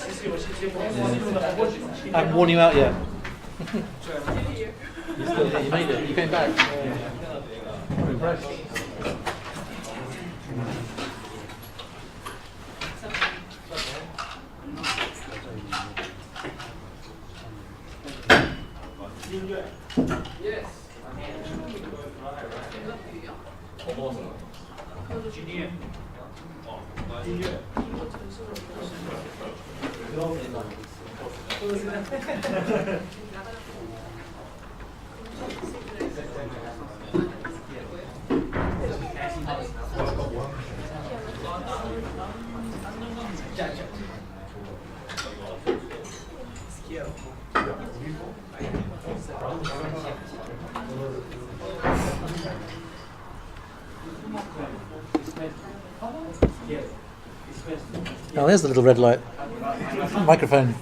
I haven't worn you out yet. You made it. You came back. I'm impressed. Yes. Oh, there's the little red light. Microphone.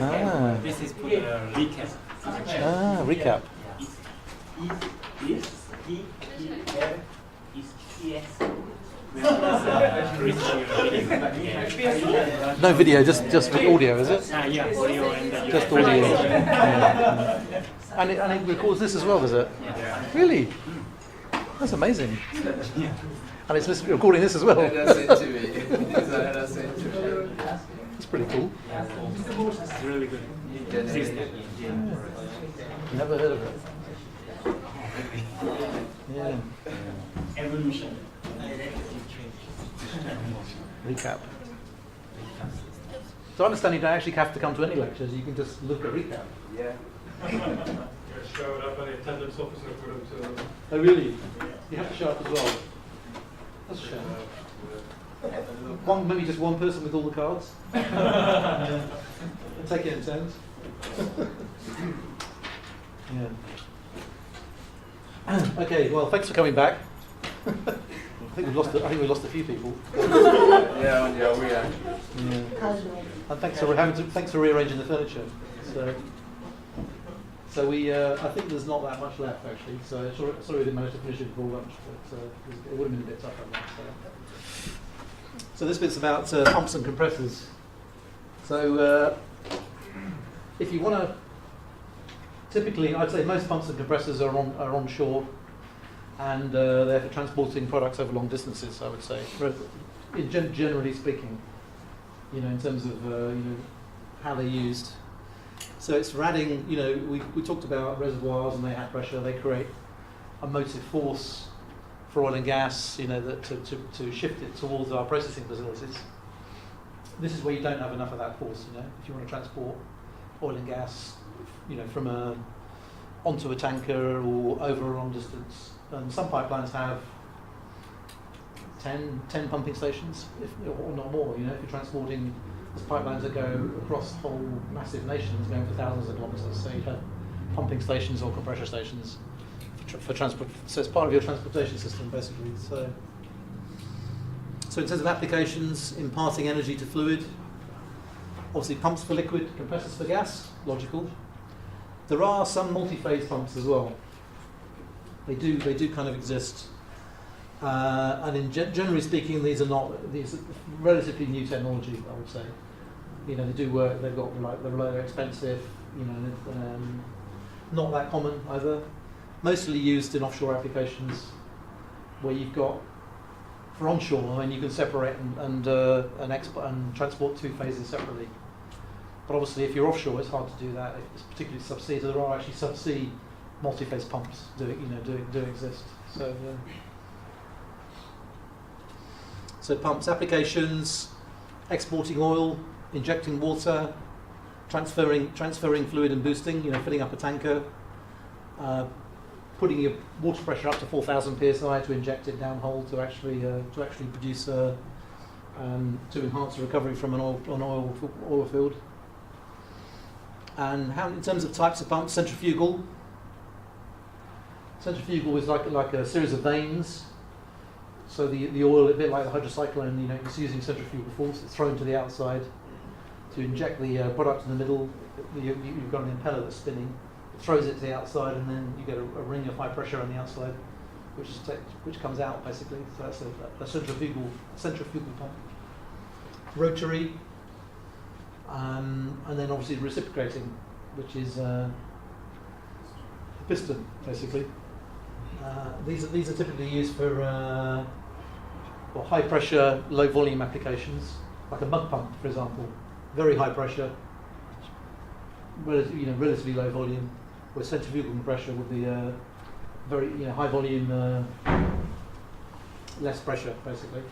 Ah. This is for the recap. Ah, recap. No video, just audio, is it? Yeah, audio and Just audio. Yeah. And it records this as well, does it? Yeah. Really? That's amazing. And it's recording this as well. That's pretty cool. It's really good. Never heard of it. Yeah. Evolution. Recap. So I understand you don't actually have to come to any lectures, you can just look at recap. Yeah. Show it up at the attendance officer for them to. Oh really? You have to show up as well. That's a shame. Maybe just one person with all the cards. Take it in turns. Yeah. Okay. Well, thanks for coming back. I think we lost a few people. Yeah, we are. Yeah. And thanks for rearranging the furniture. So we, I think there's not that much left actually. So sorry we didn't manage to finish it before lunch, but it would have been a bit tough on that. So this bit's about pumps and compressors. So if you want to, typically I'd say most pumps and compressors are onshore, and they're for transporting products over long distances. I would say, generally speaking, in terms of how they're used. So it's for adding, we talked about reservoirs and they have pressure. They create a motive force for oil and gas, to shift it towards our processing facilities. This is where you don't have enough of that force. If you want to transport oil and gas, from onto a tanker or over a long distance. And some pipelines have 10 pumping stations, or not more. If you're transporting pipelines that go across whole massive nations, going for thousands of kilometres, so you have pumping stations or compressor stations for transport. So it's part of your transportation system, basically. So in terms of applications, imparting energy to fluid, obviously pumps for liquid, compressors for gas, logical. There are some multi-phase pumps as well. They do kind of exist. And generally speaking, these are relatively new technology, I would say. They do work. They're low, expensive. Not that common either. Mostly used in offshore applications, where you've got for onshore, you can separate and transport two phases separately. But obviously, if you're offshore, it's hard to do that. It's particularly subsea. So there are actually subsea multi-phase pumps do exist. So pumps applications, exporting oil, injecting water, transferring fluid and boosting, filling up a tanker, putting your water pressure up to 4,000 psi to inject it downhole to actually produce to enhance the recovery from an oil field. And in terms of types of pumps, centrifugal. Centrifugal is like a series of vanes. So the oil, a bit like the hydrocyclone, it's using centrifugal force. It's thrown to the outside to inject the product in the middle. You've got an impeller that's spinning. It throws it to the outside, and then you get a ring of high pressure on the outside, which comes out basically. So that's a centrifugal pump. Rotary. and then obviously reciprocating, which is a piston, basically. These are typically used for high pressure, low volume applications, like a mud pump, for example. Very high pressure, relatively low volume, where centrifugal compression would be very high volume, less pressure, basically.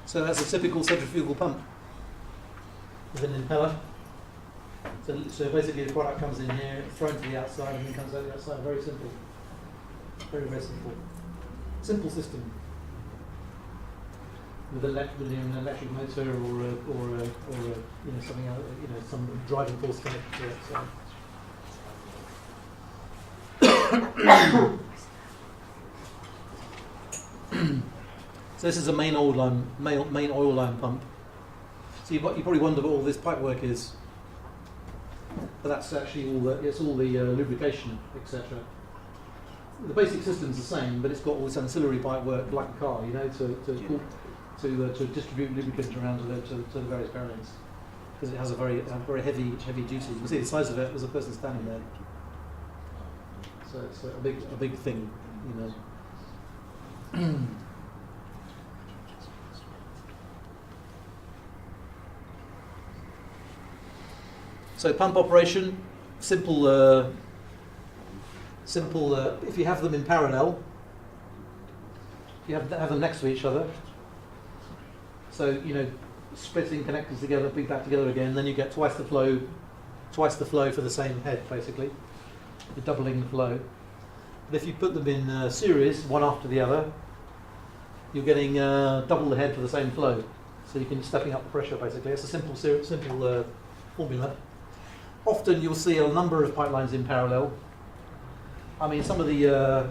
So that's a typical centrifugal pump with an impeller. So basically the product comes in here, it's thrown to the outside, and then comes out the outside. Very simple. Very, very simple. Simple system. With an electric motor or something else, some driving force connected to it. So this is a main oil line pump. So you probably wonder what all this pipe work is, but that's actually all the lubrication, etc. The basic system's the same, but it's got all this ancillary pipe work like a car, to distribute lubricant around to the various bearings, because it has a very heavy duty. You can see the size of it. There's a person standing there, so it's a big thing, So pump operation, simple. If you have them in parallel, you have them next to each other. So splitting connectors together, bring back together again. Then you get twice the flow for the same head. Basically, you're doubling the flow. But if you put them in series, one after the other, you're getting double the head for the same flow. So you can stepping up the pressure. Basically, it's a simple formula. Often you'll see a number of pipelines in parallel. I mean, some of the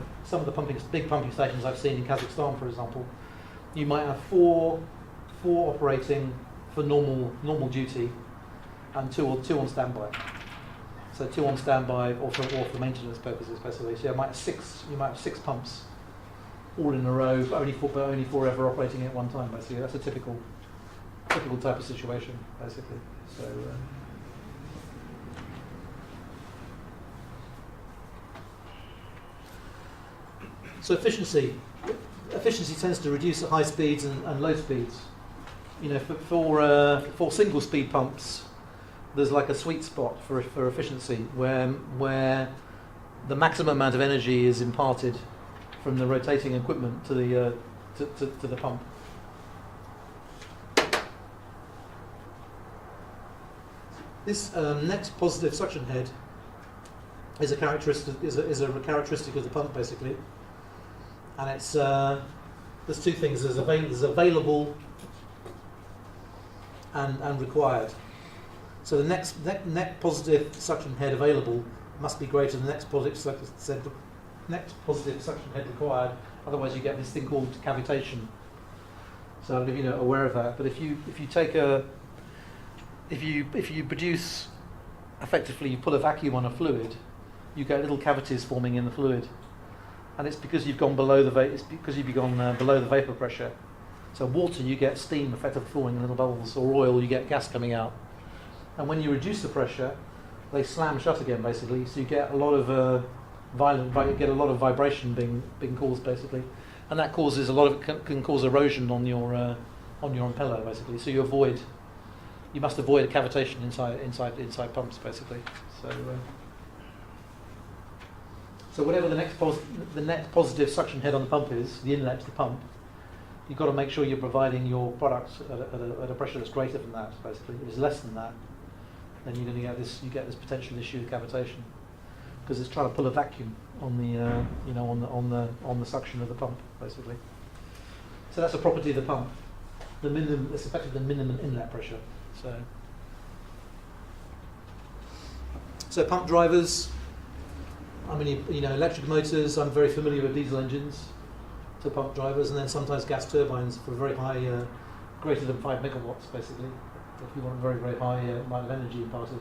big pumping stations I've seen in Kazakhstan, for example, you might have four operating for normal duty, and two on standby. So 2 on standby or for maintenance purposes, basically. So you might have six pumps all in a row, but only four ever operating at one time. Basically, that's a typical type of situation, basically. So efficiency tends to reduce at high speeds and low speeds. For single speed pumps, there's like a sweet spot for efficiency where the maximum amount of energy is imparted from the rotating equipment to the pump. This next positive suction head is a characteristic of the pump, basically. And it's there's two things. There's available and required. So the net positive suction head available must be greater than the next positive suction head required. Otherwise, you get this thing called cavitation. So I'll leave you aware of that. But if you produce, effectively, you put a vacuum on a fluid, you get little cavities forming in the fluid. And it's because you've gone below the vapor pressure. So water, you get steam effectively forming in little bubbles, or oil, you get gas coming out. And when you reduce the pressure, they slam shut again, basically. So you get a lot of vibration being caused, basically, and that causes can cause erosion on your impeller, basically. So you must avoid a cavitation inside pumps, basically. So whatever the net positive suction head on the pump is, the inlet to the pump, you've got to make sure you're providing your product at a pressure that's greater than that. Basically, if it's less than that, then you're going to get this potential issue of cavitation, because it's trying to pull a vacuum on the suction of the pump, basically. So that's a property of the pump. It's effectively the minimum inlet pressure. So pump drivers. I mean, electric motors. I'm very familiar with diesel engines to pump drivers, and then sometimes gas turbines for very high, greater than 5 megawatts, basically. If you want a very, very high amount of energy imparted.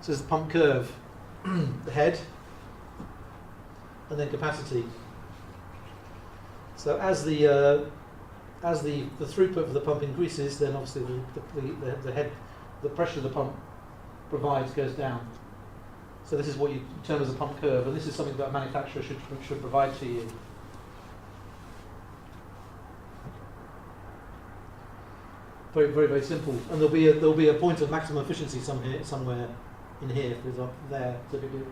So there's the pump curve, the head, and then capacity. So as the throughput of the pump increases, then obviously the pressure the pump provides goes down. So this is what you term as a pump curve, and this is something that a manufacturer should provide to you. Very, very, very simple. And there'll be a point of maximum efficiency somewhere in here, for example, there typically.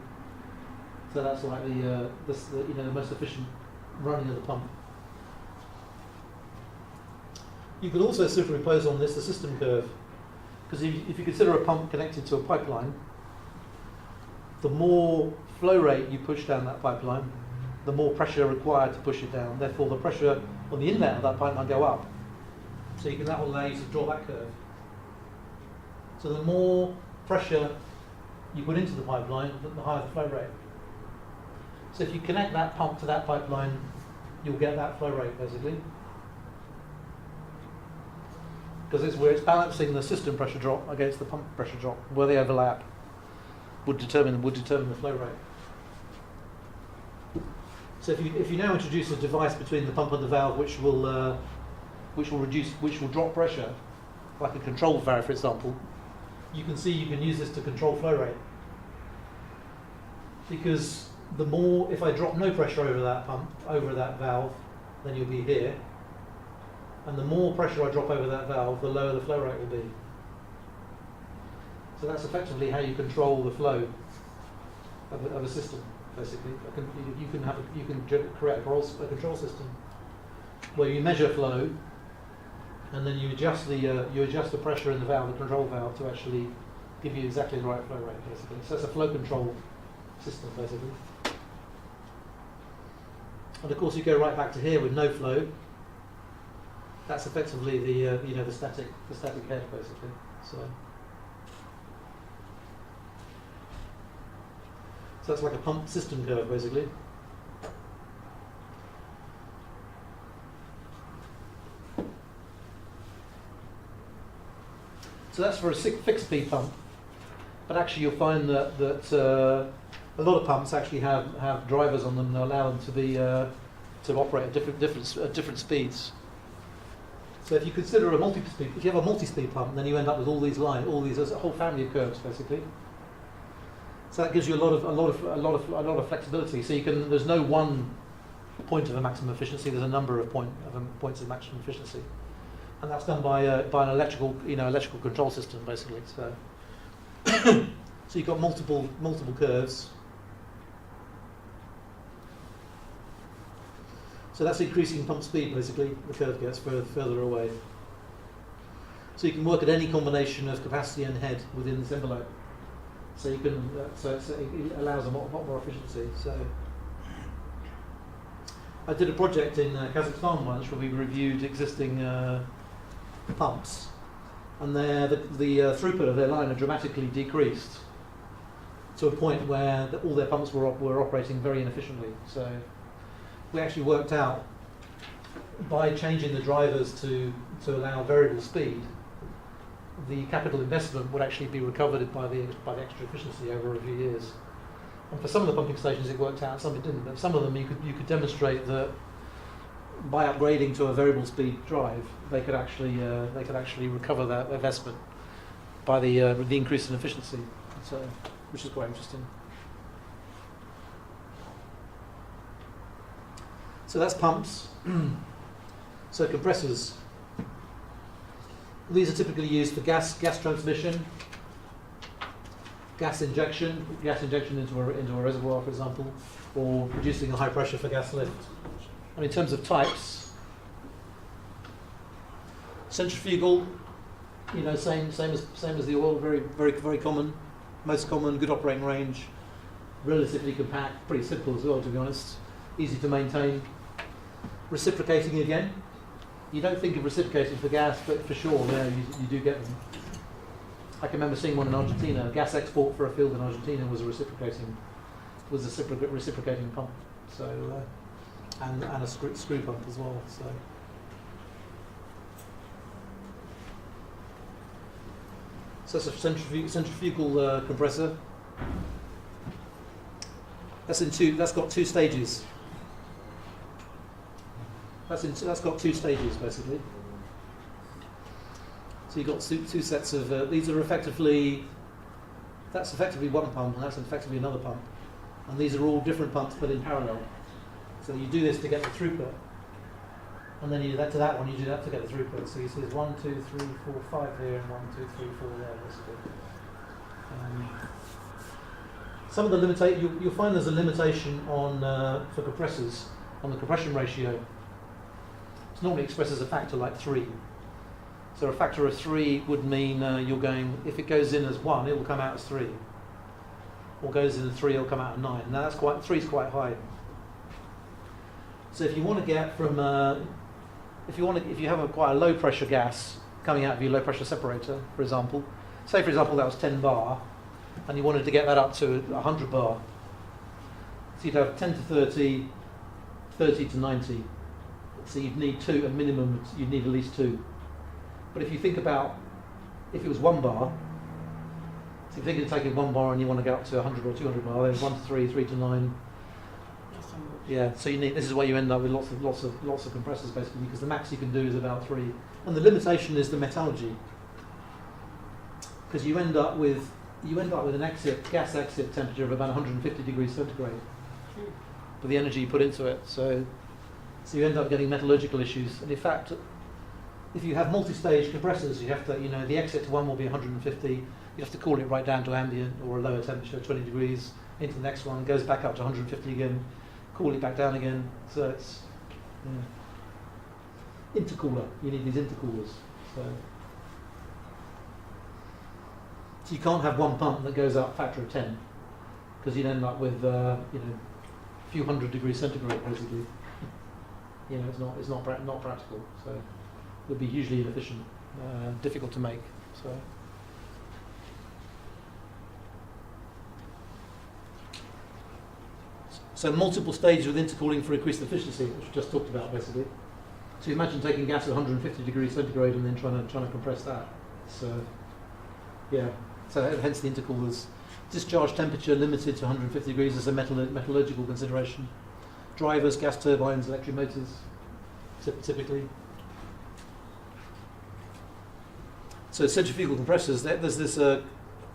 So that's like the most efficient running of the pump. You can also superimpose on this the system curve, because if you consider a pump connected to a pipeline, the more flow rate you push down that pipeline, the more pressure required to push it down. Therefore, the pressure on the inlet of that pipeline go up. So that will allow you to draw that curve. So the more pressure you put into the pipeline, the higher the flow rate. So if you connect that pump to that pipeline, you'll get that flow rate basically. Because it's where it's balancing the system pressure drop against the pump pressure drop. Where they overlap would determine the flow rate. So if you now introduce a device between the pump and the valve which will drop pressure, like a control valve for example, you can see you can use this to control flow rate. Because the more, if I drop no pressure over that pump, over that valve, then you'll be here. And the more pressure I drop over that valve, the lower the flow rate will be. So that's effectively how you control the flow of a system, basically. You can create a control system where you measure flow, and then you adjust the pressure in the valve, the control valve, to actually give you exactly the right flow rate, basically. So it's a flow control system, basically. And of course, you go right back to here with no flow. That's effectively the static head, basically. So that's like a pump system curve, basically. So that's for a fixed speed pump, but actually you'll find that a lot of pumps actually have drivers on them that allow them to be to operate at different speeds. So if you consider if you have a multi-speed pump, then you end up with all these there's a whole family of curves basically. So that gives you a lot of flexibility. So there's no one point of a maximum efficiency. There's a number of points of maximum efficiency, and that's done by an electrical control system basically. So so you've got multiple curves. So that's increasing pump speed basically. The curve gets further away. So you can work at any combination of capacity and head within this envelope. So you can, it allows a lot more efficiency. So I did a project in Kazakhstan once where we reviewed existing pumps, and the throughput of their line had dramatically decreased to a point where all their pumps were operating very inefficiently. So we actually worked out by changing the drivers to allow variable speed, the capital investment would actually be recovered by the extra efficiency over a few years. And for some of the pumping stations it worked out, some it didn't. But some of them you could demonstrate that by upgrading to a variable speed drive, they could actually recover that investment by the increase in efficiency. So, which is quite interesting. So that's pumps. So compressors. These are typically used for gas transmission, gas injection into a reservoir, for example, or producing a high pressure for gas lift. And in terms of types, centrifugal, same as the oil, very common, most common, good operating range, relatively compact, pretty simple as well, to be honest, easy to maintain. Reciprocating again. You don't think of reciprocating for gas, but for sure, yeah, you do get them. I can remember seeing one in Argentina. A gas export for a field in Argentina was a reciprocating pump. So, and a screw pump as well. So it's a centrifugal compressor. That's got two stages. That's got two stages basically. So you've got two sets of these are effectively. That's effectively one pump, and that's effectively another pump, and these are all different pumps but in parallel. So you do this to get the throughput, and then you do that to that one. You do that to get the throughput. So you see there's 1, 2, 3, 4, 5 here, and 1, 2, 3, 4 there. Basically. Some of the you'll find there's a limitation on for compressors on the compression ratio. It's normally expressed as a factor like 3. So a factor of 3 would mean you're going, if it goes in as 1, it will come out as 3. Or goes in as 3, it'll come out as 9. Now that's 3 is quite high. So if you want to get from, if you have quite a low pressure gas coming out of your low pressure separator, for example, say for example that was 10 bar, and you wanted to get that up to 100 bar. So you'd have 10 to 30, 30 to 90. So you'd need 2, a minimum, you'd need at least 2. But if you think about, if it was 1 bar, so if you're thinking of taking 1 bar and you want to get up to 100 or 200 bar, then 1 to 3, 3 to 9. Yeah, so you need. This is where you end up with lots of compressors basically, because the max you can do is about 3, and the limitation is the metallurgy, because you end up with an gas exit temperature of about 150 degrees centigrade for the energy you put into it. So you end up getting metallurgical issues, and in fact, if you have multi-stage compressors, you have to, the exit to one will be 150. You have to cool it right down to ambient or a lower temperature, 20 degrees, into the next one, goes back up to 150 again, cool it back down again. So it's intercooler. You need these intercoolers. So you can't have one pump that goes up factor of 10, because you'd end up with a few hundred degrees centigrade basically. It's not practical. So it would be hugely inefficient, difficult to make. So multiple stages with intercooling for increased efficiency, which we just talked about basically. So you imagine taking gas at 150 degrees centigrade and then trying to compress that. So yeah. So hence the intercoolers. Discharge temperature limited to 150 degrees as a metallurgical consideration. Drivers, gas turbines, electric motors, typically. So centrifugal compressors, there's this,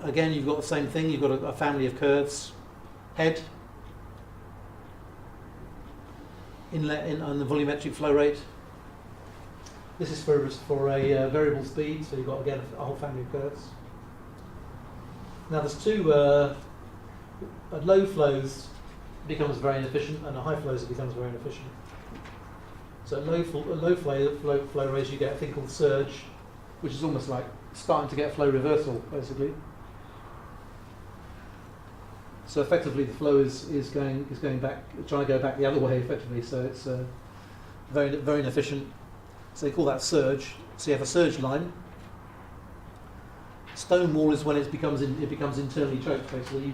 again you've got the same thing, you've got a family of curves. Head, inlet on the volumetric flow rate. This is for a variable speed, so you've got again a whole family of curves. Now there's two, at low flows it becomes very inefficient, and at high flows it becomes very inefficient. So at low flow rates you get a thing called surge, which is almost like starting to get flow reversal basically. So effectively the flow is going back, trying to go back the other way effectively, so it's very, very inefficient. So they call that surge. So you have a surge line. Stonewall is when it becomes internally choked basically.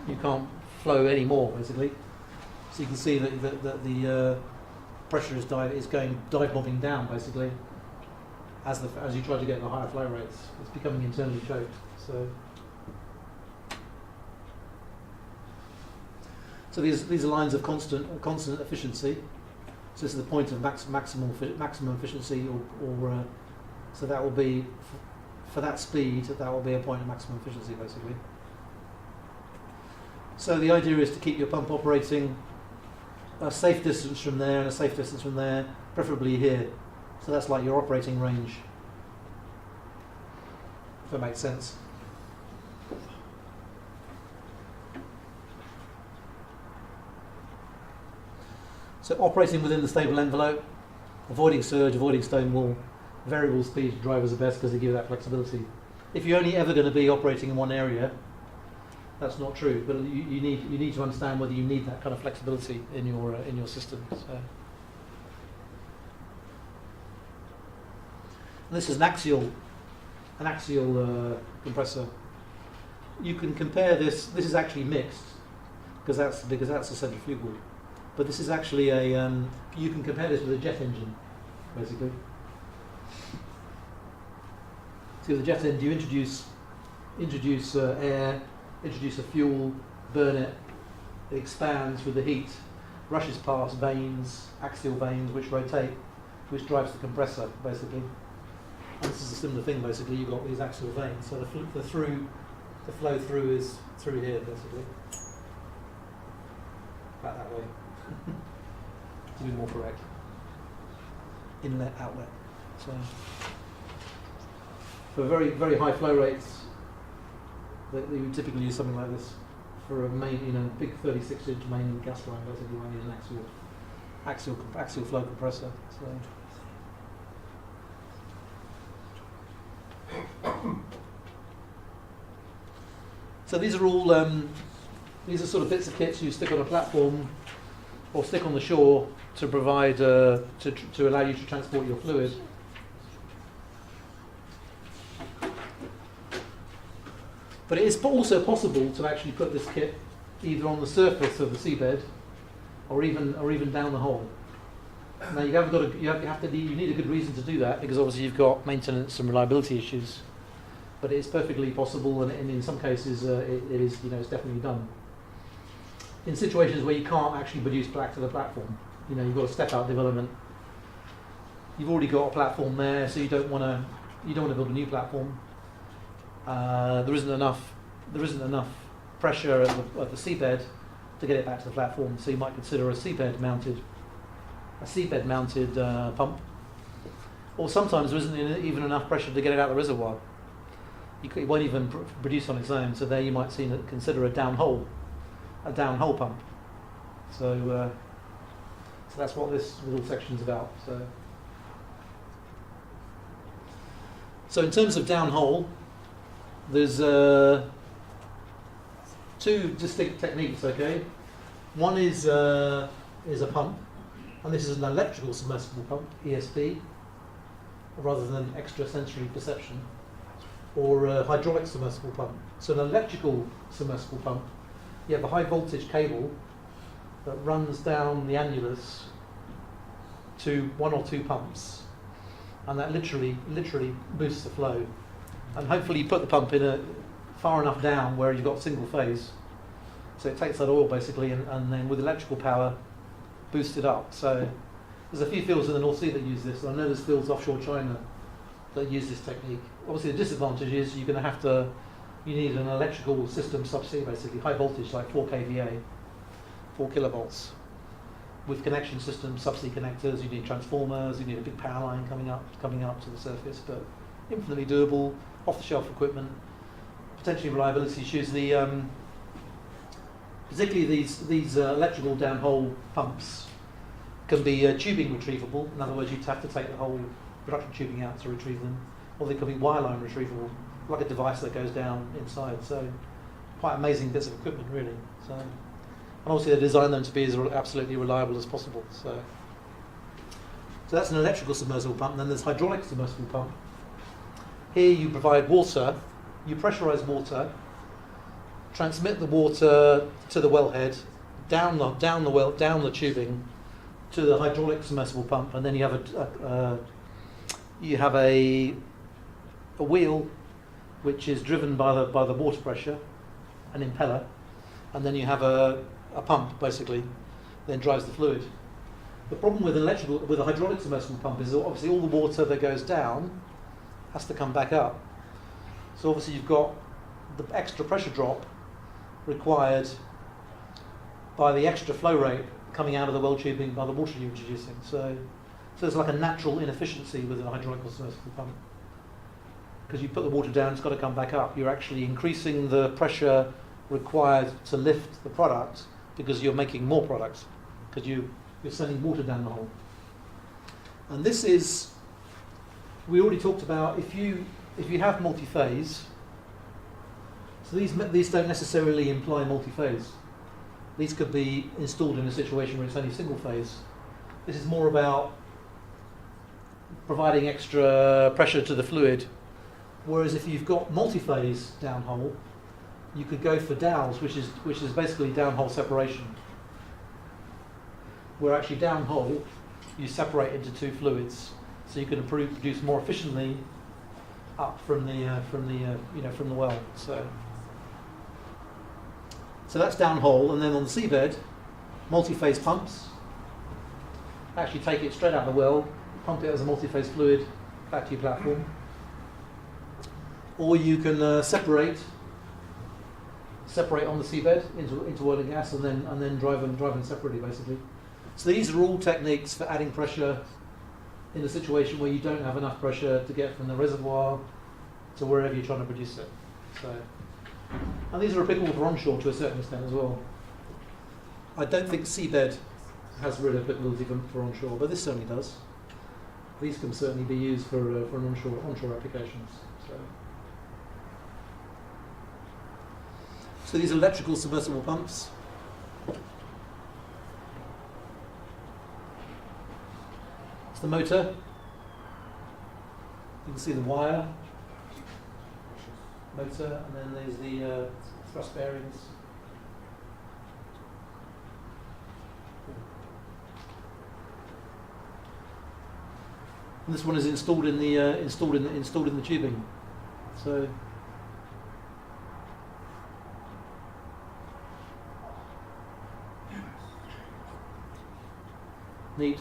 You can't flow anymore basically. So you can see that the pressure is going dive bombing down basically as you try to get the higher flow rates. It's becoming internally choked. So these are lines of constant efficiency. So this is the point of maximum efficiency, or so that will be for that speed. That will be a point of maximum efficiency, basically. So the idea is to keep your pump operating a safe distance from there and a safe distance from there, preferably here. So that's like your operating range. If that makes sense. So operating within the stable envelope, avoiding surge, avoiding stonewall, variable speed drivers are best because they give that flexibility. If you're only ever going to be operating in one area, that's not true. But you need to understand whether you need that kind of flexibility in your system. So. This is an axial compressor. You can compare this. This is actually mixed because that's a centrifugal. But this is actually you can compare this with a jet engine, basically. So with a jet engine, you introduce air, introduce a fuel, burn it, it expands with the heat, rushes past veins, axial veins, which rotate, which drives the compressor, basically. And this is a similar thing, basically. You've got these axial veins, so the flow through is through here, basically. About that way. To be more correct. Inlet, outlet. So for very, very high flow rates, you would typically use something like this for a main, big 36-inch main gas line. Basically, you might use an axial flow compressor. So these are all these are sort of bits of kits you stick on a platform or stick on the shore to provide to allow you to transport your fluid. But it is also possible to actually put this kit either on the surface of the seabed or even down the hole. Now you need a good reason to do that, because obviously you've got maintenance and reliability issues. But it is perfectly possible, and in some cases it is, it's definitely done. In situations where you can't actually produce back to the platform, you've got a step-out development. You've already got a platform there, so you don't want to build a new platform. There isn't enough pressure at the seabed to get it back to the platform, so you might consider a seabed mounted pump. Or sometimes there isn't even enough pressure to get it out of the reservoir. It won't even produce on its own, so there you might consider a downhole pump. So that's what this little section's about. So in terms of downhole, there's two distinct techniques. Okay, one is a pump, and this is an electrical submersible pump, ESP, rather than extrasensory perception, or a hydraulic submersible pump. So an electrical submersible pump, you have a high voltage cable that runs down the annulus to one or two pumps, and that literally boosts the flow. And hopefully you put the pump in far enough down where you've got single phase, so it takes that oil basically, and then with electrical power boost it up. So there's a few fields in the North Sea that use this. I know there's fields offshore China that use this technique. Obviously the disadvantage is you need an electrical system subsea, basically high voltage, like 4 kVA, 4 kilovolts, with connection systems, subsea connectors. You need transformers, you need a big power line coming up to the surface, but infinitely doable, off-the-shelf equipment. Potentially reliability issues. Particularly these electrical downhole pumps can be tubing retrievable. In other words, you'd have to take the whole production tubing out to retrieve them, or they could be wireline retrievable, like a device that goes down inside. So quite amazing bits of equipment, really. So, and obviously they design them to be as absolutely reliable as possible. So that's an electrical submersible pump. And then there's hydraulic submersible pump. Here you provide water, you pressurize water, transmit the water to the wellhead, down the tubing to the hydraulic submersible pump, and then you have a wheel which is driven by the water pressure, an impeller, and then you have a pump basically, then drives the fluid. The problem with a hydraulic submersible pump is obviously all the water that goes down has to come back up. So obviously you've got the extra pressure drop required by the extra flow rate coming out of the well tubing by the water you're introducing. So there's like a natural inefficiency with a hydraulic submersible pump. Because you put the water down, it's got to come back up. You're actually increasing the pressure required to lift the product because you're making more products, because you're sending water down the hole. And this is, we already talked about, if you have multi-phase, so these don't necessarily imply multi-phase. These could be installed in a situation where it's only single phase. This is more about providing extra pressure to the fluid. Whereas if you've got multi-phase downhole, you could go for dowels, which is basically downhole separation. Where actually downhole, you separate into two fluids, so you can produce more efficiently up from the well. So that's downhole, and then on the seabed, multi-phase pumps. Actually take it straight out of the well, pump it as a multi-phase fluid back to your platform. Or you can separate on the seabed into oil and gas, and then drive them separately, basically. So these are all techniques for adding pressure in a situation where you don't have enough pressure to get from the reservoir to wherever you're trying to produce it. So, and these are applicable for onshore to a certain extent as well. I don't think seabed has really applicability for onshore, but this certainly does. These can certainly be used for an onshore applications. So these are electrical submersible pumps. It's the motor. You can see the wire, motor, and then there's the thrust bearings. And this one is installed in the tubing. So neat.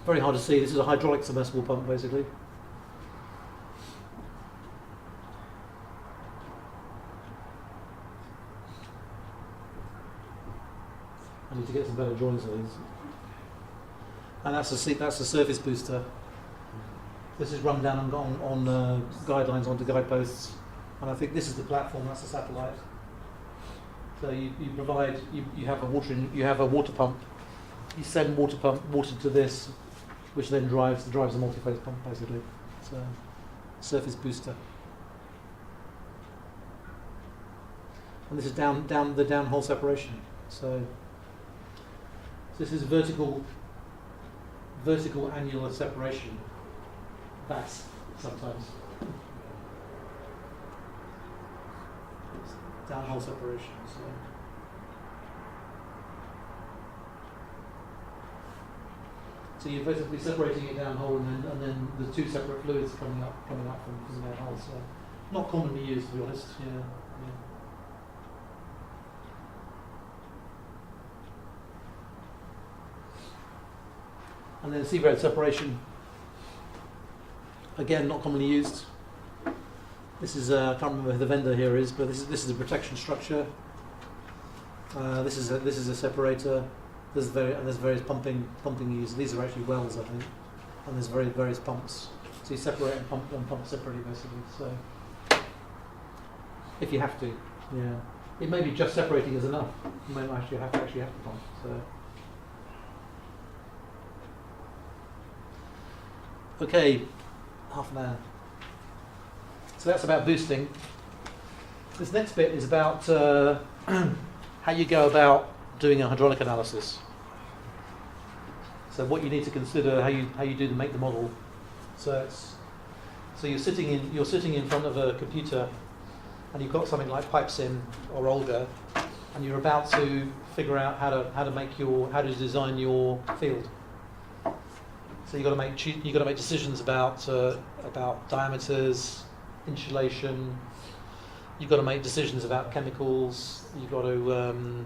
Very hard to see. This is a hydraulic submersible pump, basically. I need to get some better drawings of these. And that's the surface booster. This is run down on guidelines onto guideposts, and I think this is the platform. That's the satellite. So you have a water pump. You send water to this, which then drives the multi-phase pump, basically. So surface booster. And this is down the downhole separation. So this is vertical annular separation. That's sometimes downhole separation. So you're basically separating it downhole, and then the two separate fluids coming up from the downhole. So not commonly used, to be honest. Yeah. And then seabed separation. Again, not commonly used. This is I can't remember who the vendor here is, but this is a protection structure. This is a separator. There's various pumping used. These are actually wells, I think, and there's various pumps. So you separate and pump separately, basically. So if you have to, yeah, it may be just separating is enough. You may not actually have to pump. So. Okay, half an hour. So that's about boosting. This next bit is about how you go about doing a hydraulic analysis. So what you need to consider, how you make the model. So you're sitting in front of a computer, and you've got something like PipeSim or Olga, and you're about to figure out how to design your field. So you've got to make decisions about diameters, insulation. You've got to make decisions about chemicals. You've got to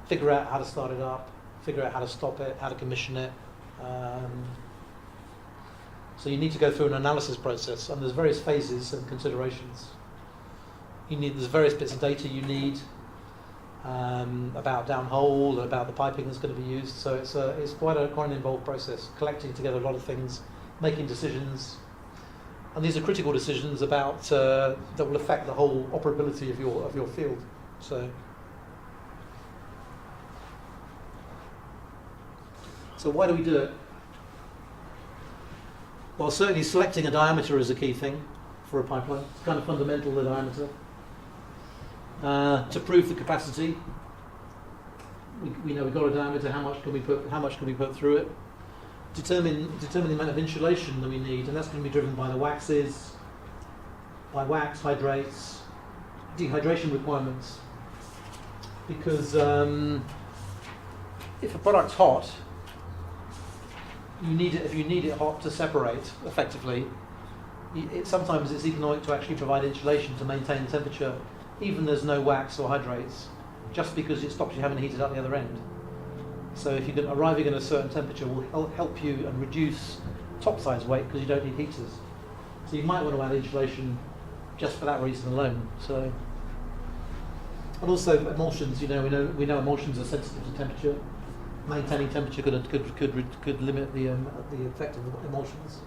figure out how to start it up, figure out how to stop it, how to commission it. So you need to go through an analysis process, and there's various phases and considerations. There's various bits of data you need about downhole, about the piping that's going to be used. So it's quite an involved process, collecting together a lot of things, making decisions, and these are critical decisions about that will affect the whole operability of your field. So why do we do it? Well, certainly selecting a diameter is a key thing for a pipeline. It's kind of fundamental, the diameter. To prove the capacity, we know we've got a diameter. How much can we put through it? Determine the amount of insulation that we need, and that's going to be driven by the waxes, by wax, hydrates, dehydration requirements. Because if a product's hot, if you need it hot to separate effectively, sometimes it's economic to actually provide insulation to maintain the temperature, even there's no wax or hydrates, just because it stops you having heated up the other end. So if you can arriving at a certain temperature will help you and reduce topsides weight because you don't need heaters. So you might want to add insulation just for that reason alone. So, and also emulsions. We know emulsions are sensitive to temperature. Maintaining temperature could limit the effect of the emulsions.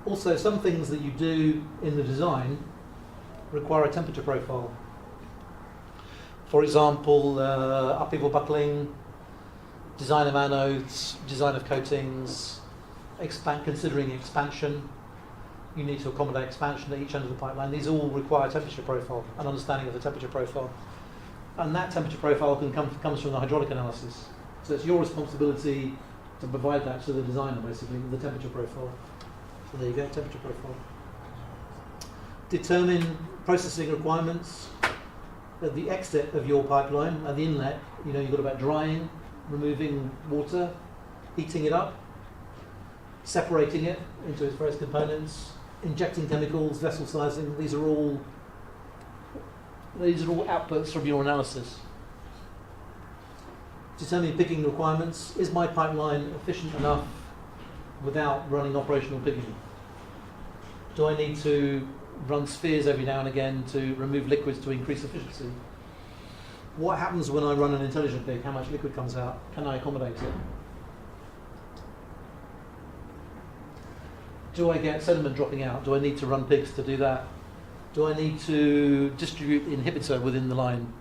Also, some things that you do in the design require a temperature profile. For example, upheaval buckling, design of anodes, design of coatings, considering expansion. You need to accommodate expansion at each end of the pipeline. These all require temperature profile, an understanding of the temperature profile. And that temperature profile comes from the hydraulic analysis. So it's your responsibility to provide that to the designer, basically, the temperature profile. So there you go, temperature profile. Determine processing requirements at the exit of your pipeline, at the inlet. You've got about drying, removing water, heating it up, separating it into its various components, injecting chemicals, vessel sizing. These are all outputs from your analysis. Determining pigging requirements. Is my pipeline efficient enough without running operational pigging? Do I need to run spheres every now and again to remove liquids to increase efficiency? What happens when I run an intelligent pig? How much liquid comes out? Can I accommodate it? Do I get sediment dropping out? Do I need to run pigs to do that? Do I need to distribute inhibitor within the line?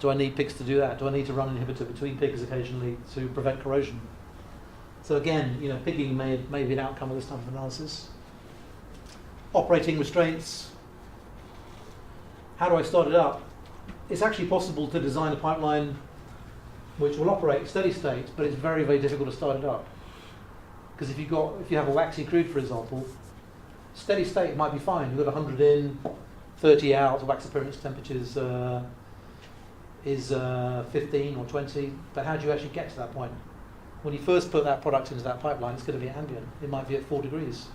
Do I need pigs to do that? Do I need to run an inhibitor between pigs occasionally to prevent corrosion? So again, pigging may be an outcome of this type of analysis. Operating restraints. How do I start it up? It's actually possible to design a pipeline which will operate steady state, but it's very, very difficult to start it up. Because if you have a waxy crude, for example, steady state might be fine. You've got 100 in, 30 out. The wax appearance temperatures is 15 or 20. But how do you actually get to that point? When you first put that product into that pipeline, it's going to be ambient. It might be at 4 degrees.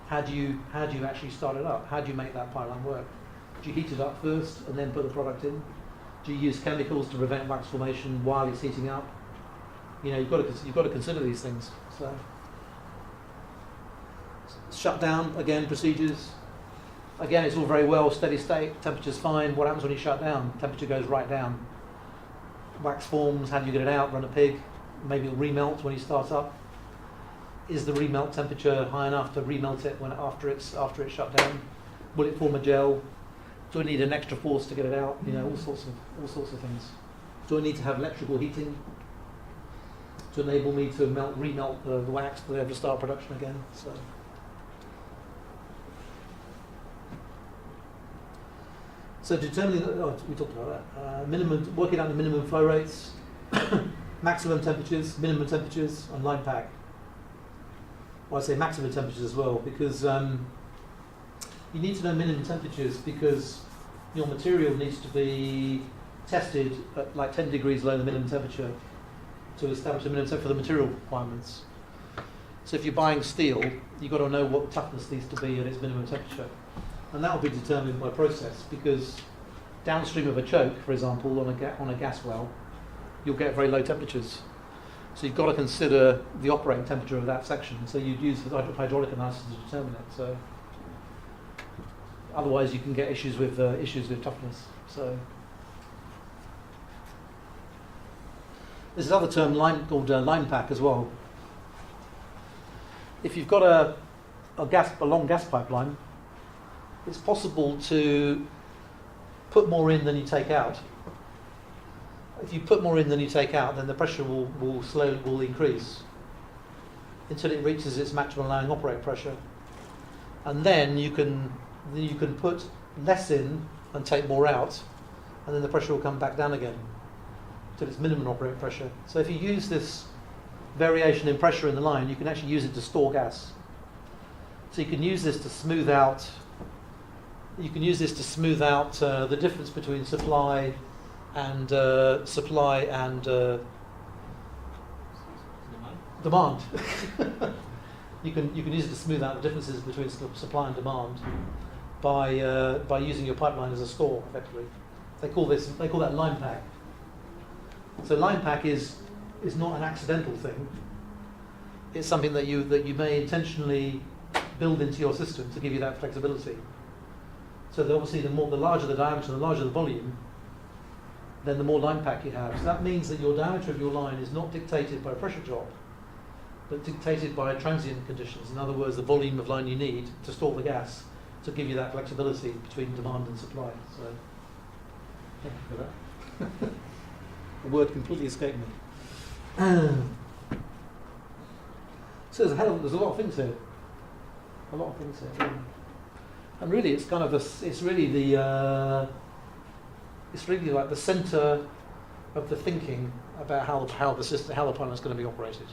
How do you actually start it up? How do you make that pipeline work? Do you heat it up first and then put the product in? Do you use chemicals to prevent wax formation while it's heating up? You've got to consider these things. So, shutdown again, procedures. Again, it's all very well, steady state, temperature's fine. What happens when you shut down? Temperature goes right down. Wax forms. How do you get it out? Run a pig. Maybe it'll remelt when you start up. Is the remelt temperature high enough to remelt it after it's shut down? Will it form a gel? Do I need an extra force to get it out? All sorts of things. Do I need to have electrical heating to enable me to remelt the wax to ever start production again? So determining, we talked about that. Working out the minimum flow rates, maximum temperatures, minimum temperatures on line pack. Well, I say maximum temperatures as well, because you need to know minimum temperatures because your material needs to be tested at like 10 degrees below the minimum temperature to establish a minimum temperature for the material requirements. So if you're buying steel, you've got to know what the toughness needs to be at its minimum temperature. And that will be determined by process, because downstream of a choke, for example, on a gas well, you'll get very low temperatures. So you've got to consider the operating temperature of that section. So you'd use the hydraulic analysis to determine it. So otherwise, you can get issues with toughness. So there's another term called line pack as well. If you've got a long gas pipeline, it's possible to put more in than you take out. If you put more in than you take out, then the pressure will increase until it reaches its maximum allowing operating pressure, and then you can put less in and take more out, and then the pressure will come back down again to its minimum operating pressure. So if you use this variation in pressure in the line, you can actually use it to store gas. So you can use this to smooth out. You can use this to smooth out the difference between supply and demand. you can use it to smooth out the differences between supply and demand by using your pipeline as a store, effectively. They call that line pack. So line pack is not an accidental thing. It's something that you may intentionally build into your system to give you that flexibility. So that obviously the larger the diameter, the larger the volume, then the more line pack you have. So that means that your diameter of your line is not dictated by a pressure drop, but dictated by transient conditions. In other words, the volume of line you need to store the gas to give you that flexibility between demand and supply. So, thank you for that. The word completely escaped me. So there's a lot of things here. A lot of things here. And really, it's kind of it's really like the centre of the thinking about how the plant is going to be operated.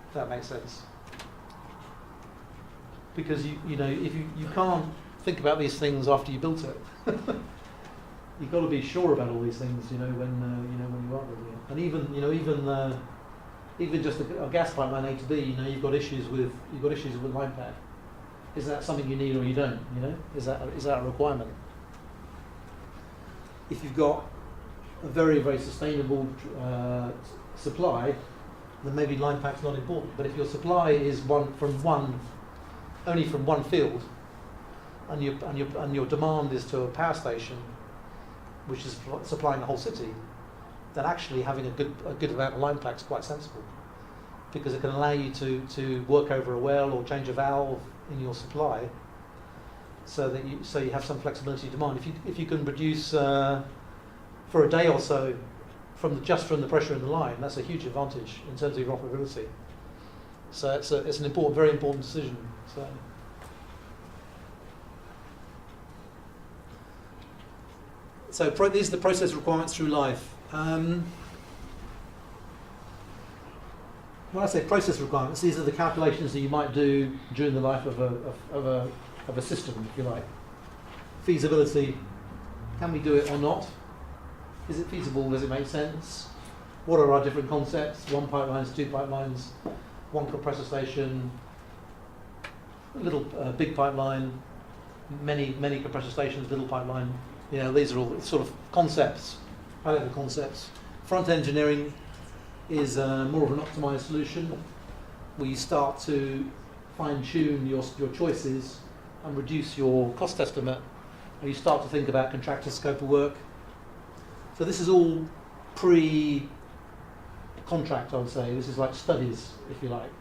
If that makes sense. Because you know if you can't think about these things after you built it. You've got to be sure about all these things, when you are building it. And even just a gas pipeline A to B, you've got issues with line pack. Is that something you need or you don't? Is that a requirement? If you've got a very, very sustainable supply, then maybe line pack's not important. But if your supply is only from one field, and your demand is to a power station, which is supplying the whole city, then actually having a good amount of line pack is quite sensible, because it can allow you to work over a well or change a valve in your supply, so you have some flexibility of demand. If you can produce for a day or so just from the pressure in the line, that's a huge advantage in terms of your operability. So it's an very important decision. So these are the process requirements through life. When I say process requirements, these are the calculations that you might do during the life of a system, if you like. Feasibility: can we do it or not? Is it feasible? Does it make sense? What are our different concepts? 1 pipelines, 2 pipelines, 1 compressor station, a little big pipeline, many compressor stations, little pipeline. These are all sort of concepts, high-level concepts. Front engineering is more of an optimized solution, where you start to fine-tune your choices and reduce your cost estimate, and you start to think about contractor scope of work. So this is all pre-contract, I would say. This is like studies, if you like.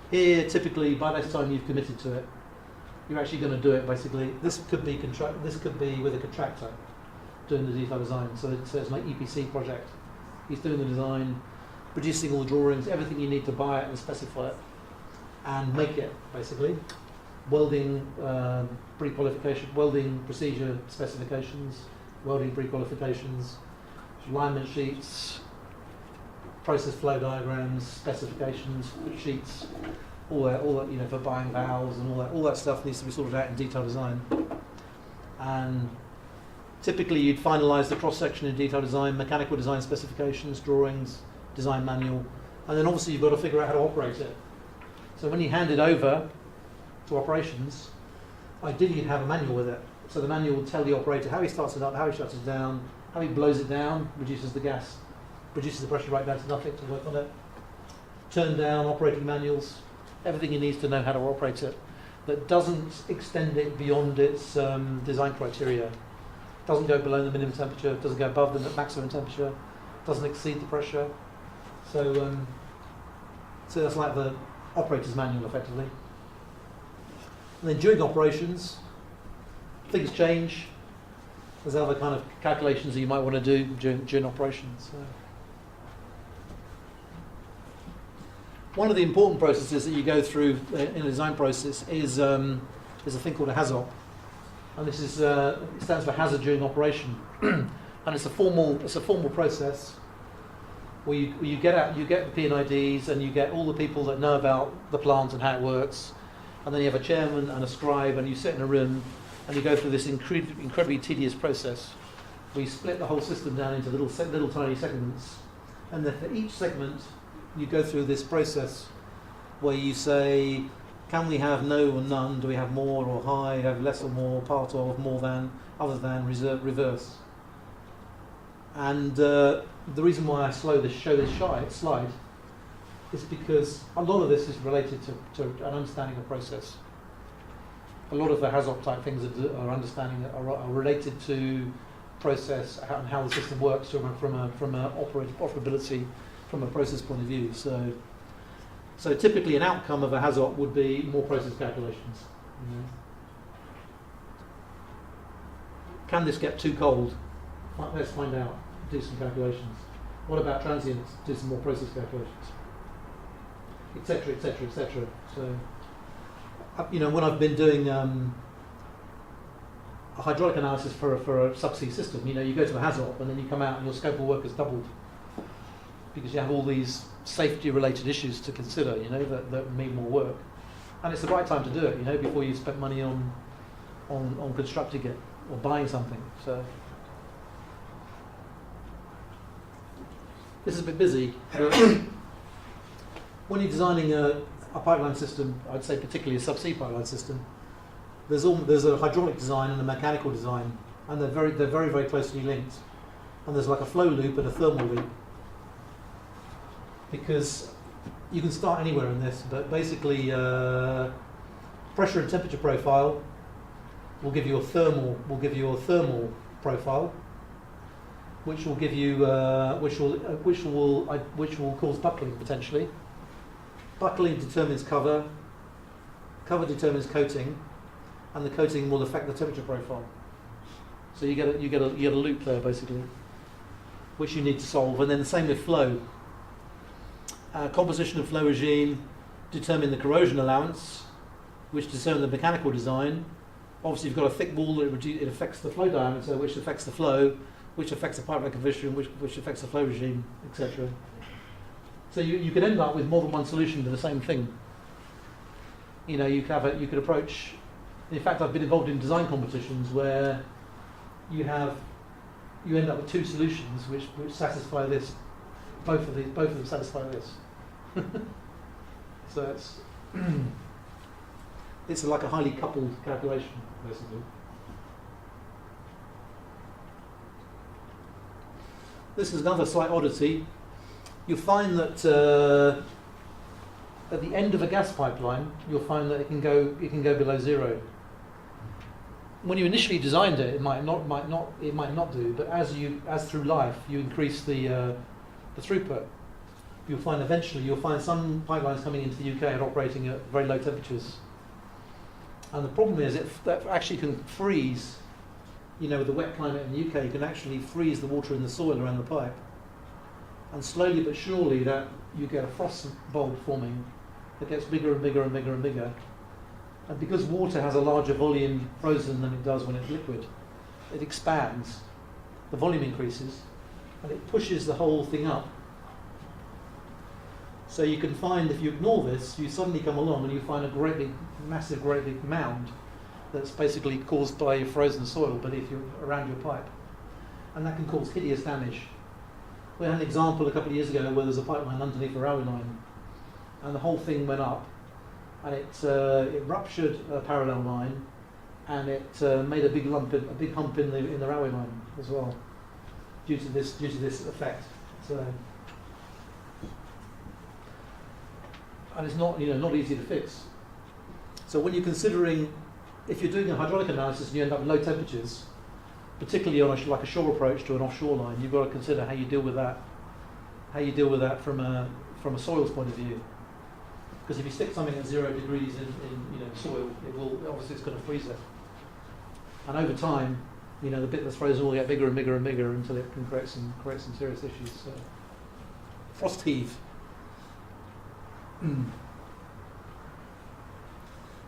Here, typically, by this time you've committed to it, you're actually going to do it. Basically, this could be with a contractor doing the detailed design. So it's my EPC project. He's doing the design, producing all the drawings, everything you need to buy it and specify it, and make it, basically. Welding pre-qualification, welding procedure specifications, welding pre-qualifications, alignment sheets, process flow diagrams, specifications, sheets, all that, for buying valves and all that stuff needs to be sorted out in detailed design. And typically you'd finalise the cross-section in detailed design, mechanical design specifications, drawings, design manual, and then obviously you've got to figure out how to operate it. So when you hand it over to operations, ideally you'd have a manual with it. So the manual will tell the operator how he starts it up, how he shuts it down, how he blows it down, reduces the gas, reduces the pressure right down to nothing to work on it. Turn down operating manuals, everything he needs to know how to operate it, that doesn't extend it beyond its design criteria. Doesn't go below the minimum temperature, doesn't go above the maximum temperature, doesn't exceed the pressure. So that's like the operator's manual, effectively. And then during operations, things change. There's other kind of calculations that you might want to do during operations. One of the important processes that you go through in a design process is a thing called a HAZOP, and this is it stands for hazard during operation, and it's a formal process where you get the P&IDs and you get all the people that know about the plant and how it works, and then you have a chairman and a scribe, and you sit in a room and you go through this incredibly tedious process where you split the whole system down into little tiny segments, and then for each segment you go through this process where you say, Can we have no or none? Do we have more or high, have less or more, part of, more than, other than, reverse? And the reason why I show this slide is because a lot of this is related to an understanding of process. A lot of the HAZOP type things are related to process and how the system works from a operability, from a process point of view. So typically an outcome of a HAZOP would be more process calculations. Can this get too cold? Let's find out. Do some calculations. What about transients? Do some more process calculations, etc., etc., etc. So, when I've been doing a hydraulic analysis for a subsea system, you go to a HAZOP and then you come out and your scope of work has doubled because you have all these safety-related issues to consider, that mean more work, and it's the right time to do it, before you spend money on constructing it or buying something. So. This is a bit busy. When you're designing a pipeline system, I'd say particularly a subsea pipeline system, there's a hydraulic design and a mechanical design, and they're very, very closely linked. And there's like a flow loop and a thermal loop, because you can start anywhere in this, but basically pressure and temperature profile will give you a thermal profile, which will give you which will cause buckling potentially. Buckling determines cover determines coating, and the coating will affect the temperature profile. So you get a loop there basically, which you need to solve. And then the same with flow. Composition of flow regime determine the corrosion allowance, which determine the mechanical design. Obviously, you've got a thick wall, it affects the flow diameter, which affects the flow, which affects the pipeline coefficient, which affects the flow regime, etc. So you could end up with more than one solution to the same thing. You could approach. In fact, I've been involved in design competitions where you end up with two solutions which satisfy this. Both of them satisfy this. So it's like a highly coupled calculation, basically. This is another slight oddity. You'll find that at the end of a gas pipeline, you'll find that it can go below zero. When you initially designed it, it might not do. But as through life, you increase the throughput. You'll find some pipelines coming into the UK are operating at very low temperatures. And the problem is that actually can freeze. With the wet climate in the UK, you can actually freeze the water in the soil around the pipe. And slowly but surely that you get a frost bulb forming that gets bigger and bigger and bigger and bigger. And because water has a larger volume frozen than it does when it's liquid, it expands, the volume increases, and it pushes the whole thing up. So you can find, if you ignore this, you suddenly come along and you find a great big mound that's basically caused by frozen soil, but if you're around your pipe. And that can cause hideous damage. We had an example a couple of years ago where there's a pipeline underneath a railway line, and the whole thing went up, and it ruptured a parallel line, and it made a big hump in the railway line as well, due to this effect. So, and it's not easy to fix. So when you're considering, if you're doing a hydraulic analysis and you end up with low temperatures, particularly on like a shore approach to an offshore line, you've got to consider how you deal with that. How you deal with that from a soils point of view. Because if you stick something at 0 degrees in soil, it's going to freeze it. And over time, the bit that's frozen will get bigger and bigger and bigger until it can create some serious issues. So. Frost heave.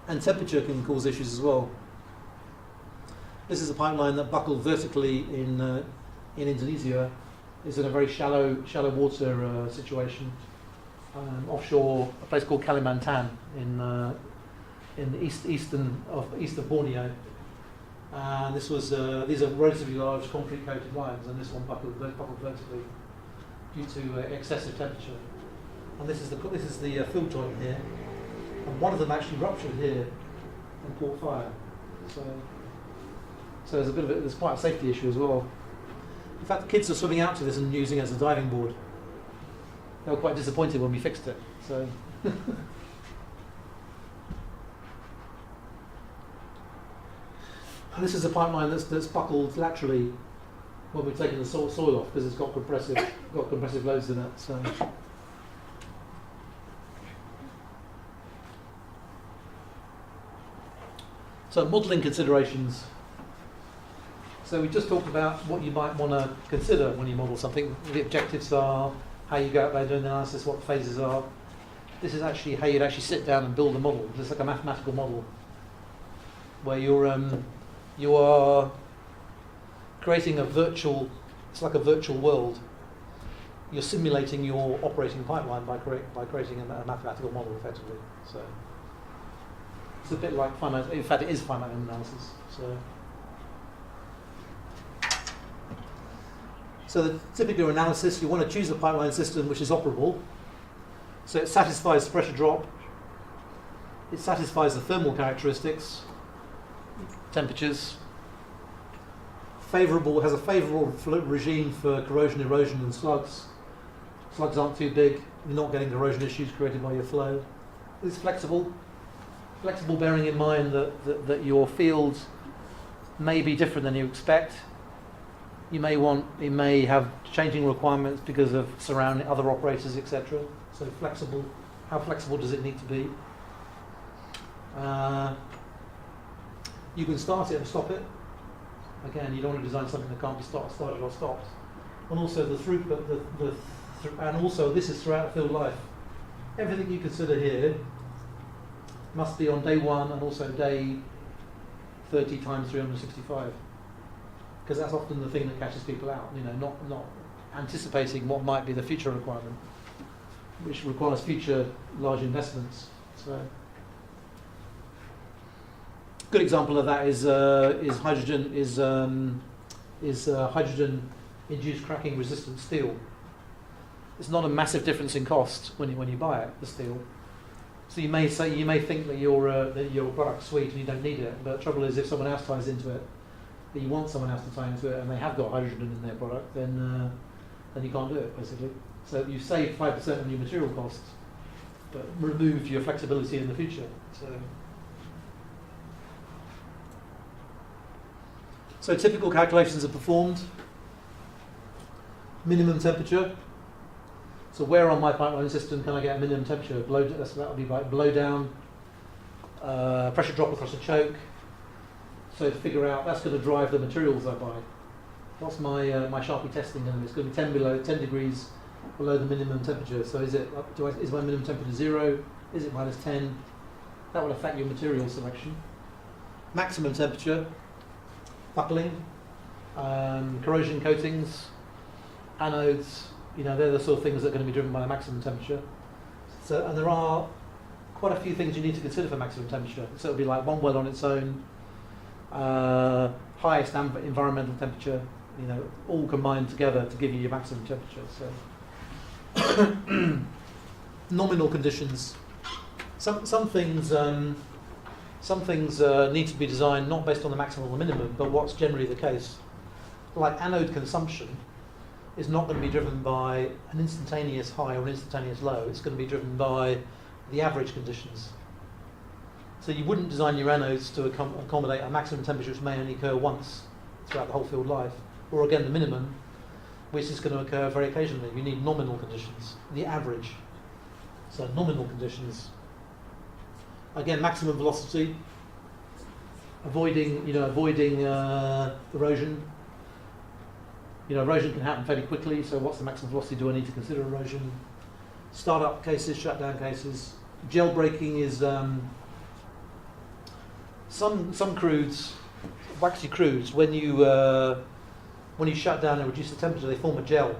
And temperature can cause issues as well. This is a pipeline that buckled vertically in Indonesia. It's in a very shallow water situation offshore a place called Kalimantan in the east of Borneo. And these are relatively large concrete coated lines, and this one buckled vertically due to excessive temperature. And this is the fill joint here. and one of them actually ruptured here and caught fire. So there's a bit of there's quite a safety issue as well. In fact, the kids are swimming out to this and using it as a diving board. They were quite disappointed when we fixed it. So. And this is a pipeline that's buckled laterally when we've taken the soil off because it's got compressive loads in it. So modelling considerations. So we just talked about what you might want to consider when you model something. What the objectives are, how you go about doing the analysis, what the phases are. This is actually how you'd actually sit down and build a model. It's like a mathematical model where you are creating it's like a virtual world. You're simulating your operating pipeline by creating a mathematical model effectively. So it's a bit like finite, in fact it is finite analysis. So the typical analysis, you want to choose a pipeline system which is operable. So it satisfies the pressure drop, it satisfies the thermal characteristics, temperatures, has a favourable regime for corrosion, erosion and slugs. Slugs aren't too big, you're not getting corrosion issues created by your flow. It's flexible bearing in mind that your field may be different than you expect. You may have changing requirements because of surrounding other operators, etc. So flexible. How flexible does it need to be? You can start it and stop it. Again, you don't want to design something that can't be started or stopped. And also the throughput, and also this is throughout the field life. Everything you consider here must be on day 1 and also day 30 times 365. Because that's often the thing that catches people out, not anticipating what might be the future requirement, which requires future large investments. So, good example of that is hydrogen-induced cracking resistant steel. It's not a massive difference in cost when you buy it, the steel. So you may think that your product's sweet and you don't need it, but the trouble is if someone else ties into it, that you want someone else to tie into it, and they have got hydrogen in their product, then you can't do it basically. So you save 5% on your material costs, but remove your flexibility in the future. So typical calculations are performed. Minimum temperature. So where on my pipeline system can I get a minimum temperature? That would be like blow down, pressure drop across a choke. So to figure out, that's going to drive the materials I buy. What's my Sharpie testing going to be? It's going to be 10 degrees below the minimum temperature. So is my minimum temperature 0? Is it minus 10? That will affect your material selection. Maximum temperature, buckling, corrosion coatings, anodes. They're the sort of things that are going to be driven by the maximum temperature. So, and there are quite a few things you need to consider for maximum temperature. So it'll be like one well on its own, highest environmental temperature, all combined together to give you your maximum temperature. So nominal conditions. Some things need to be designed not based on the maximum or minimum, but what's generally the case. Like anode consumption is not going to be driven by an instantaneous high or an instantaneous low. It's going to be driven by the average conditions. So you wouldn't design your anodes to accommodate a maximum temperature which may only occur once throughout the whole field life, or again the minimum, which is going to occur very occasionally. You need nominal conditions, the average. So nominal conditions. Again, maximum velocity, avoiding erosion. Erosion can happen fairly quickly, so what's the maximum velocity do I need to consider erosion? Startup cases, shutdown cases. Gel breaking is some crudes, waxy crudes, when you shut down and reduce the temperature, they form a gel.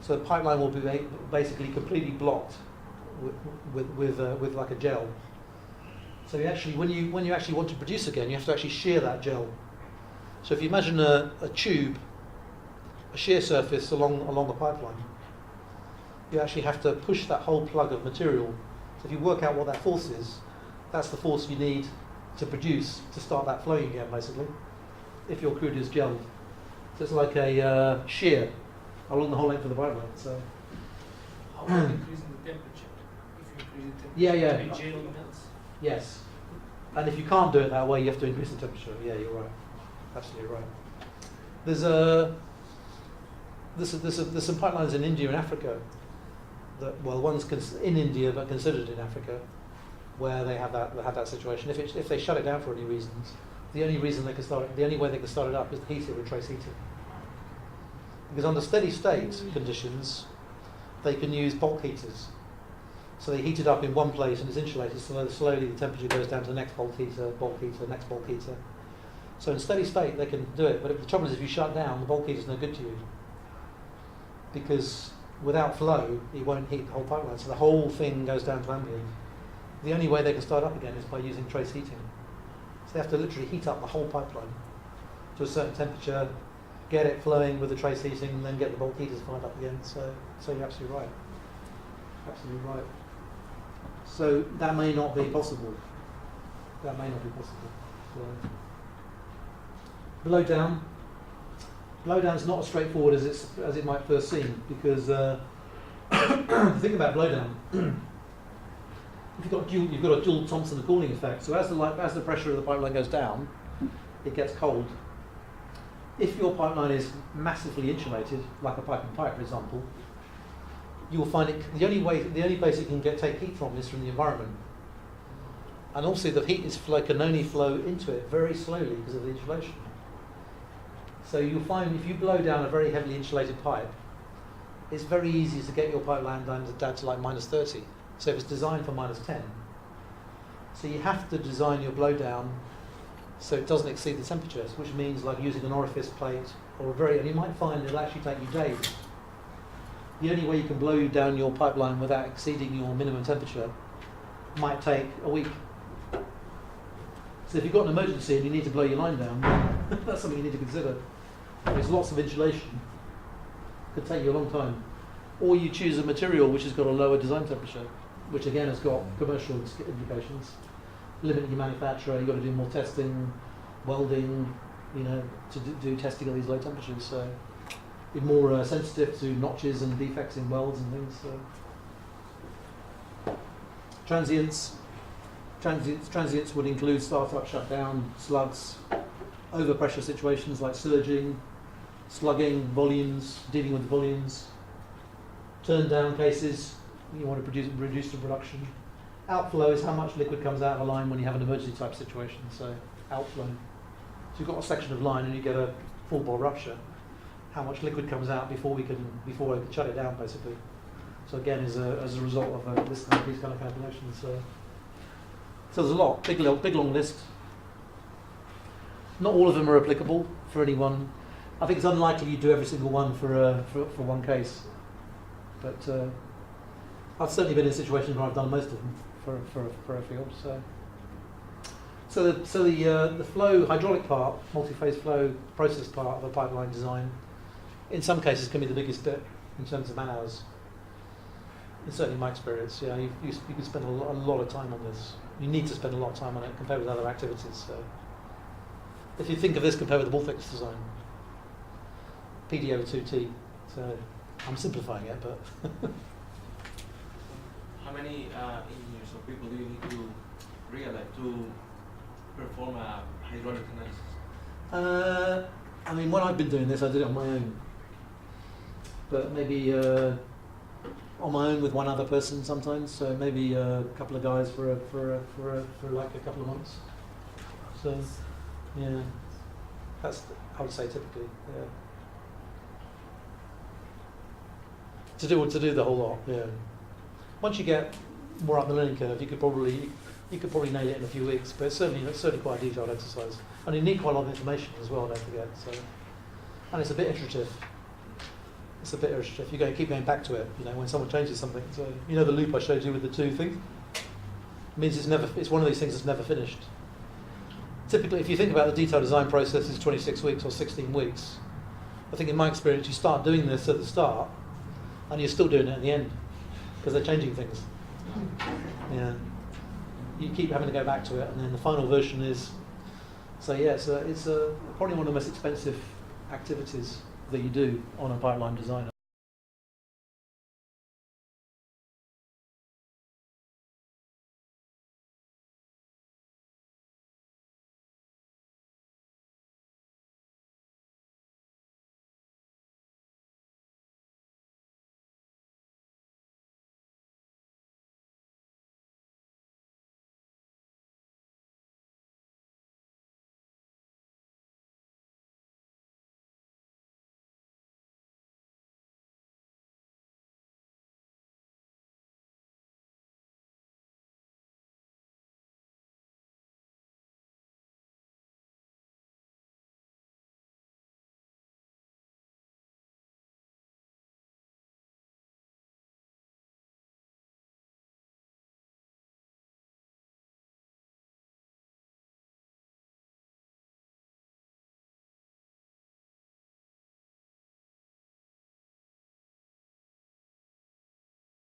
So the pipeline will be basically completely blocked with like a gel. So you actually, when you actually want to produce again, you have to actually shear that gel. So if you imagine a tube, a shear surface along the pipeline, you actually have to push that whole plug of material So if you work out what that force is, that's the force you need to produce to start that flowing again, basically, if your crude is gelled. So it's like a shear along the whole length of the pipeline. So How about increasing the temperature? If you increase the temperature, Yeah, yeah. the gel melts. yes, and if you can't do it that way, you have to increase the temperature. Yeah, you're right. Absolutely right. There's some pipelines in India and Africa that, well, one's in India but considered in Africa, where they have that situation. If they shut it down for any reasons, the only way they can start it up is to heat it with trace heating. Because under steady state conditions, they can use bulk heaters. So they heat it up in one place and it's insulated, so slowly the temperature goes down to the next bulk heater, next bulk heater. So in steady state they can do it, but the trouble is if you shut down, the bulk heater is no good to you. Because without flow, it won't heat the whole pipeline, so the whole thing goes down to ambient. The only way they can start up again is by using trace heating. So they have to literally heat up the whole pipeline to a certain temperature, get it flowing with the trace heating, and then get the bulk heaters fired up again. So you're absolutely right. Absolutely right. So that may not be possible. That may not be possible. So blowdown. Blowdown is not as straightforward as it might first seem, because think about blowdown. You've got a dual Thomson cooling effect. So as the pressure of the pipeline goes down, it gets cold. If your pipeline is massively insulated, like a pipe and pipe, for example, you will find the only place it can take heat from is from the environment. And also the heat can only flow into it very slowly because of the insulation. So you'll find if you blow down a very heavily insulated pipe, it's very easy to get your pipeline down to like -30. So if it's designed for -10. So you have to design your blowdown so it doesn't exceed the temperatures, which means like using an orifice plate and you might find it'll actually take you days. The only way you can blow down your pipeline without exceeding your minimum temperature might take a week. So if you've got an emergency and you need to blow your line down, that's something you need to consider. There's lots of insulation. It could take you a long time. Or you choose a material which has got a lower design temperature, which again has got commercial implications. Limiting your manufacturer, you've got to do more testing, welding, to do testing at these low temperatures. So be more sensitive to notches and defects in welds and things. So. Transients would include startup, shutdown, slugs, overpressure situations like surging, slugging, volumes, dealing with the volumes, turn down cases, you want to reduce the production. Outflow is how much liquid comes out of a line when you have an emergency type situation, so outflow. So you've got a section of line and you get a full bore rupture. How much liquid comes out before we can shut it down, basically. So again, as a result of these kind of calculations. So there's a lot, big long list. Not all of them are applicable for anyone. I think it's unlikely you do every single one for one case, but I've certainly been in situations where I've done most of them for a field. So the flow hydraulic part, multi-phase flow process part of a pipeline design, in some cases can be the biggest bit in terms of man hours. And certainly in my experience, you can spend a lot of time on this. You need to spend a lot of time on it compared with other activities. So if you think of this compared with the wall-thickness design, PD over 2T. So I'm simplifying it, but How many engineers or people do you need to realize to perform a hydraulic analysis? I mean, when I've been doing this, I did it on my own. But maybe on my own with one other person sometimes. So maybe a couple of guys for like a couple of months. So yeah, that's I would say typically. Yeah. To do the whole lot. Yeah. Once you get more up the learning curve, you could probably nail it in a few weeks. But it's certainly quite a detailed exercise, and you need quite a lot of information as well. Don't forget. So, and it's a bit iterative. You're going to keep going back to it. When someone changes something. So the loop I showed you with the two things. It means it's one of these things that's never finished. Typically, if you think about the detailed design process, it's 26 weeks or 16 weeks. I think in my experience, you start doing this at the start, and you're still doing it at the end because they're changing things. Yeah. You keep having to go back to it, and then the final version is. So yeah, it's probably one of the most expensive activities that you do on a pipeline designer.